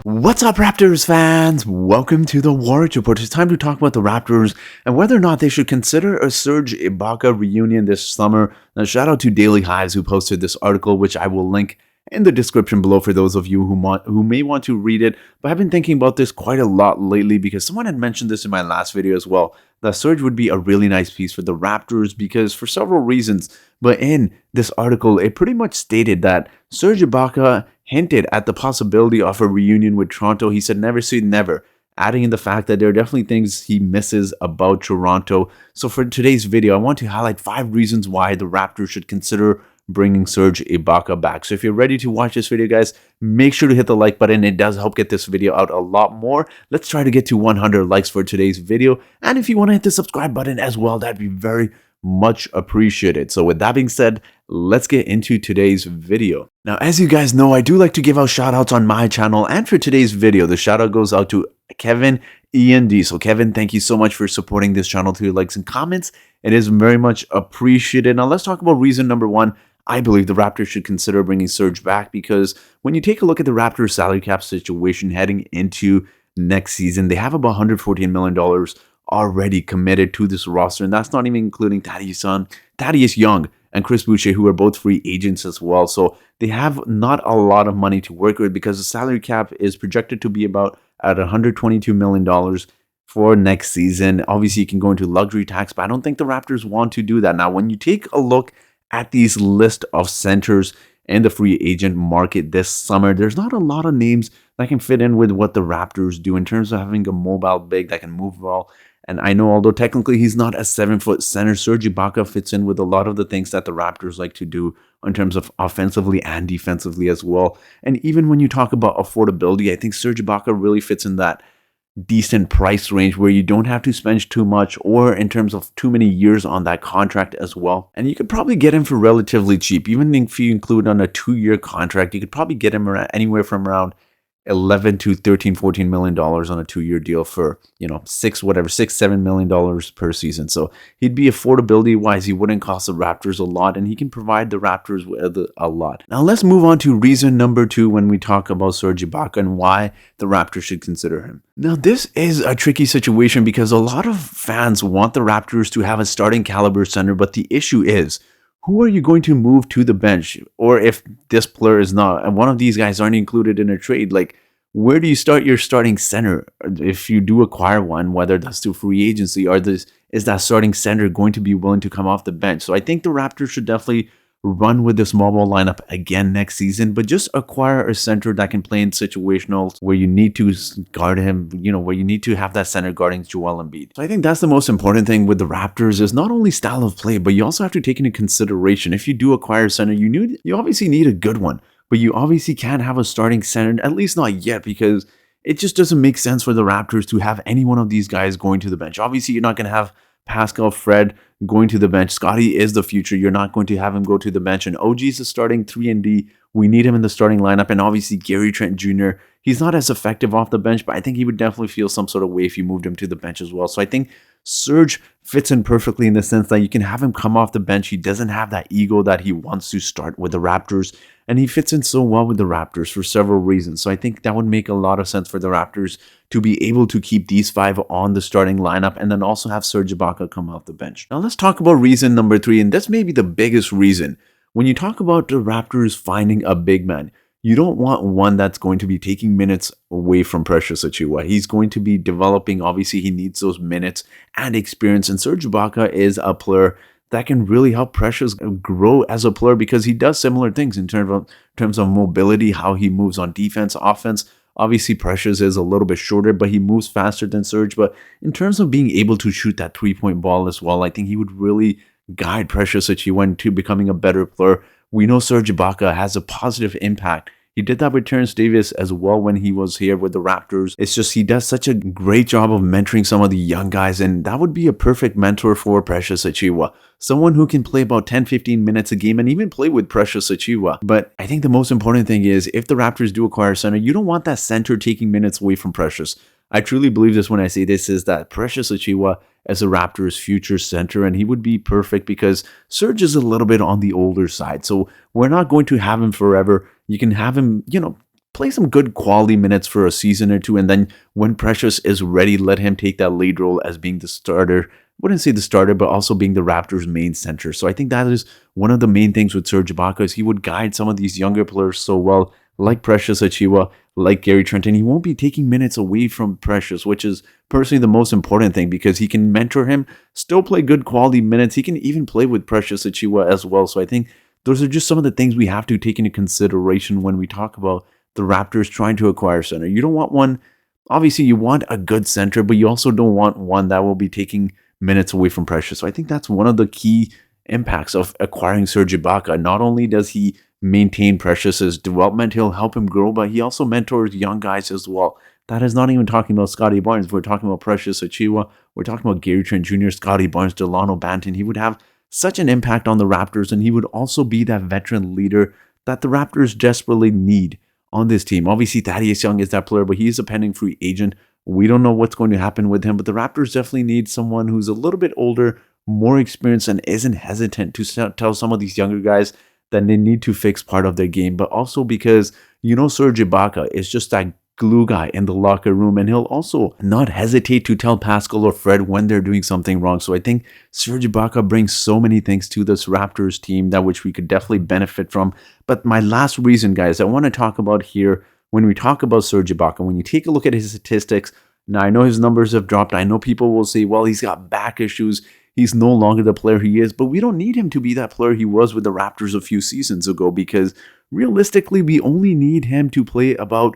What's up, Raptors fans? Welcome to the Warriors Report. It's time to talk about the Raptors and whether or not they should consider a Serge Ibaka reunion this summer. Now, shout out to Daily Hives who posted this article, which I will link in the description below for those of you who may want to read it. But I've been thinking about this quite a lot lately because someone had mentioned this in my last video as well, that Serge would be a really nice piece for the Raptors because for several reasons. But in this article, it pretty much stated that Serge Ibaka hinted at the possibility of a reunion with Toronto. He said never say never, adding in the fact that there are definitely things he misses about Toronto. So for today's video, I want to highlight 5 reasons why the Raptors should consider bringing Serge Ibaka back. So if you're ready to watch this video, guys, make sure to hit the like button. It does help get this video out a lot more. Let's try to get to 100 likes for today's video. And if you want to hit the subscribe button as well, that'd be very much appreciated. So with that being said, let's get into today's video. Now, as you guys know, I do like to give out shout outs on my channel, and for today's video, the shout out goes out to Kevin END. So Kevin, thank you so much for supporting this channel through your likes and comments. It is very much appreciated. Now let's talk about reason number 1. I believe the Raptors should consider bringing Serge back because when you take a look at the Raptors salary cap situation heading into next season, they have about $114 million already committed to this roster, and that's not even including Thaddeus Young and Chris Boucher, who are both free agents as well. So they have not a lot of money to work with because the salary cap is projected to be about at $122 million for next season. Obviously, you can go into luxury tax, but I don't think the Raptors want to do that. Now, when you take a look at these list of centers in the free agent market this summer, there's not a lot of names that can fit in with what the Raptors do in terms of having a mobile big that can move well. And I know, although technically he's not a 7-foot center, Serge Ibaka fits in with a lot of the things that the Raptors like to do in terms of offensively and defensively as well. And even when you talk about affordability, I think Serge Ibaka really fits in that decent price range where you don't have to spend too much or in terms of too many years on that contract as well. And you could probably get him for relatively cheap. Even if you include on a 2-year contract, you could probably get him around, anywhere from around 11 to 13, 14 million dollars on a 2-year deal for, $6-7 million per season. So he'd be affordability wise, he wouldn't cost the Raptors a lot, and he can provide the Raptors with a lot. Now let's move on to reason number 2 when we talk about Serge Ibaka and why the Raptors should consider him. Now this is a tricky situation because a lot of fans want the Raptors to have a starting caliber center, but the issue is, who are you going to move to the bench? Or if this player is not, and one of these guys aren't included in a trade, like where do you start your starting center? If you do acquire one, whether that's through free agency, or is that starting center going to be willing to come off the bench? So I think the Raptors should definitely run with this mobile lineup again next season, but just acquire a center that can play in situationals where you need to guard him, where you need to have that center guarding Joel Embiid. So I think that's the most important thing with the Raptors is not only style of play, but you also have to take into consideration if you do acquire a center, you obviously need a good one, but you obviously can't have a starting center, at least not yet, because it just doesn't make sense for the Raptors to have any one of these guys going to the bench. Obviously, you're not going to have Pascal, Fred going to the bench. Scotty is the future. You're not going to have him go to the bench. And OG is the starting 3 and D. We need him in the starting lineup. And obviously Gary Trent Jr., he's not as effective off the bench, but I think he would definitely feel some sort of way if you moved him to the bench as well. So I think Serge fits in perfectly in the sense that you can have him come off the bench. He doesn't have that ego that he wants to start with the Raptors. And he fits in so well with the Raptors for several reasons. So I think that would make a lot of sense for the Raptors to be able to keep these 5 on the starting lineup and then also have Serge Ibaka come off the bench. Now let's talk about reason number 3, and this may be the biggest reason. When you talk about the Raptors finding a big man, you don't want one that's going to be taking minutes away from Precious Achiuwa. He's going to be developing. Obviously, he needs those minutes and experience, and Serge Ibaka is a player that can really help Precious grow as a player because he does similar things in terms of mobility, how he moves on defense, offense. Obviously, Precious is a little bit shorter, but he moves faster than Serge. But in terms of being able to shoot that 3-point ball as well, I think he would really guide Precious Achiuwa into becoming a better player. We know Serge Ibaka has a positive impact. He did that with Terrence Davis as well when he was here with the Raptors. It's just he does such a great job of mentoring some of the young guys, and that would be a perfect mentor for Precious Achiuwa. Someone who can play about 10-15 minutes a game and even play with Precious Achiuwa. But I think the most important thing is if the Raptors do acquire a center, you don't want that center taking minutes away from Precious. I truly believe this when I say this, is that Precious Achiuwa as a Raptors future center, and he would be perfect because Serge is a little bit on the older side. So we're not going to have him forever. You can have him, play some good quality minutes for a season or two, and then when Precious is ready, let him take that lead role as being the starter. Wouldn't say the starter, but also being the Raptors' main center. So I think that is one of the main things with Serge Ibaka is he would guide some of these younger players so well, like Precious Achiuwa, like Gary Trent, and he won't be taking minutes away from Precious, which is personally the most important thing because he can mentor him, still play good quality minutes. He can even play with Precious Achiuwa as well. So I think those are just some of the things we have to take into consideration when we talk about the Raptors trying to acquire center. You don't want one, obviously, you want a good center, but you also don't want one that will be taking minutes away from Precious. So I think that's one of the key impacts of acquiring Serge Ibaka. Not only does he maintain Precious's development, he'll help him grow, but he also mentors young guys as well. That is not even talking about Scotty Barnes. We're talking about Precious Achiuwa. We're talking about Gary Trent Jr., Scotty Barnes, Delano Banton. He would have such an impact on the Raptors, and he would also be that veteran leader that the Raptors desperately need on this team. Obviously, Thaddeus Young is that player, but he is a pending free agent. We don't know what's going to happen with him, but the Raptors definitely need someone who's a little bit older, more experienced, and isn't hesitant to tell some of these younger guys that they need to fix part of their game, but also because, Serge Ibaka is just that glue guy in the locker room, and he'll also not hesitate to tell Pascal or Fred when they're doing something wrong. So I think Serge Ibaka brings so many things to this Raptors team that which we could definitely benefit from. But my last reason, guys, I want to talk about here when we talk about Serge Ibaka, when you take a look at his statistics, now I know his numbers have dropped. I know people will say, well, he's got back issues. He's no longer the player he is, but we don't need him to be that player he was with the Raptors a few seasons ago because realistically, we only need him to play about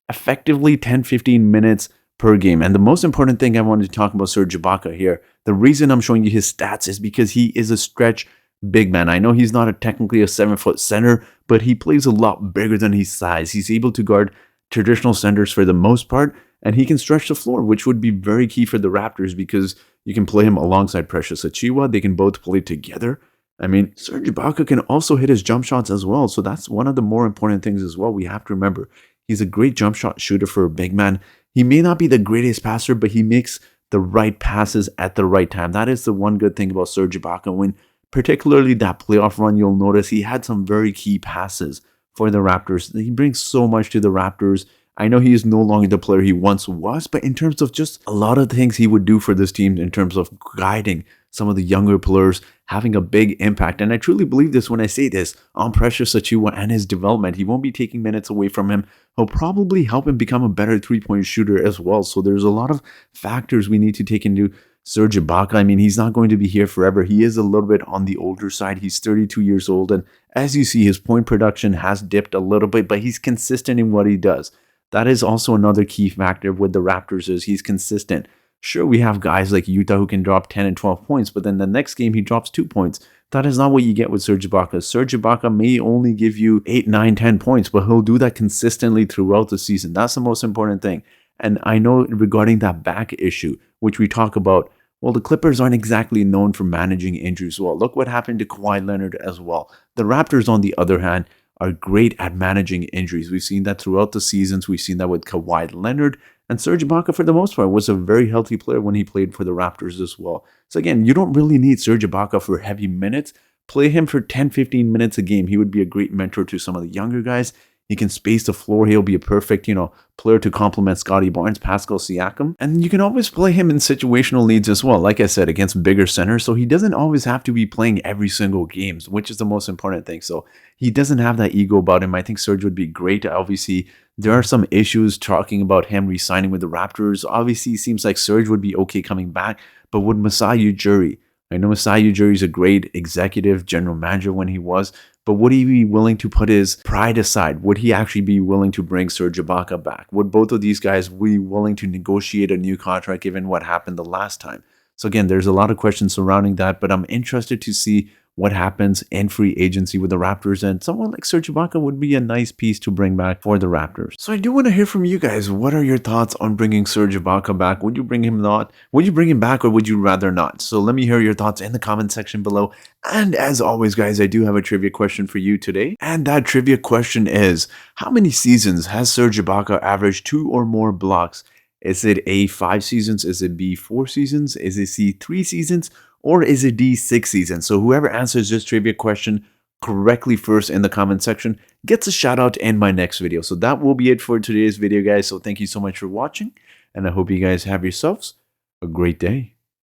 effectively 10-15 minutes per game. And the most important thing I wanted to talk about Serge Ibaka here, the reason I'm showing you his stats is because he is a stretch big man. I know he's not technically a 7-foot center, but he plays a lot bigger than his size. He's able to guard traditional centers for the most part, and he can stretch the floor, which would be very key for the Raptors because you can play him alongside Precious Achiuwa. They can both play together. I mean, Serge Ibaka can also hit his jump shots as well. So that's one of the more important things as well. We have to remember he's a great jump shot shooter for a big man. He may not be the greatest passer, but he makes the right passes at the right time. That is the one good thing about Serge Ibaka. When particularly that playoff run, you'll notice he had some very key passes for the Raptors. He brings so much to the Raptors. I know he is no longer the player he once was, but in terms of just a lot of things he would do for this team in terms of guiding some of the younger players, having a big impact. And I truly believe this when I say this on Precious Achiuwa and his development. He won't be taking minutes away from him. He'll probably help him become a better three-point shooter as well. So there's a lot of factors we need to take into Serge Ibaka. I mean, he's not going to be here forever. He is a little bit on the older side. He's 32 years old. And as you see, his point production has dipped a little bit, but he's consistent in what he does. That is also another key factor with the Raptors is he's consistent. Sure, we have guys like Utah who can drop 10 and 12 points, but then the next game he drops 2 points. That is not what you get with Serge Ibaka. Serge Ibaka may only give you 8, 9, 10 points, but he'll do that consistently throughout the season. That's the most important thing. And I know regarding that back issue, which we talk about, well, the Clippers aren't exactly known for managing injuries well. Look what happened to Kawhi Leonard as well. The Raptors, on the other hand, are great at managing injuries. We've seen that throughout the seasons. We've seen that with Kawhi Leonard. And Serge Ibaka, for the most part, was a very healthy player when he played for the Raptors as well. So again, you don't really need Serge Ibaka for heavy minutes. Play him for 10, 15 minutes a game. He would be a great mentor to some of the younger guys. He can space the floor. He'll be a perfect, player to complement Scotty Barnes, Pascal Siakam. And you can always play him in situational leads as well, like I said, against bigger centers. So he doesn't always have to be playing every single game, which is the most important thing. So he doesn't have that ego about him. I think Serge would be great. Obviously, there are some issues talking about him re-signing with the Raptors. Obviously, it seems like Serge would be okay coming back. But would Masai Ujiri, I know Masai Ujiri is a great executive general manager when he was, but would he be willing to put his pride aside? Would he actually be willing to bring Serge Ibaka back? Would both of these guys be willing to negotiate a new contract given what happened the last time? So again, there's a lot of questions surrounding that, but I'm interested to see what happens in free agency with the Raptors, and someone like Serge Ibaka would be a nice piece to bring back for the Raptors. So I do want to hear from you guys. What are your thoughts on bringing Serge Ibaka back? Would you bring him back, or would you rather not? So let me hear your thoughts in the comment section below. And as always, guys, I do have a trivia question for you today. And that trivia question is, how many seasons has Serge Ibaka averaged 2 or more blocks? Is it A, 5 seasons? Is it B, 4 seasons? Is it C, 3 seasons? Or is it D, 6 seasons? So whoever answers this trivia question correctly first in the comment section gets a shout out in my next video. So that will be it for today's video, guys. So thank you so much for watching, and I hope you guys have yourselves a great day.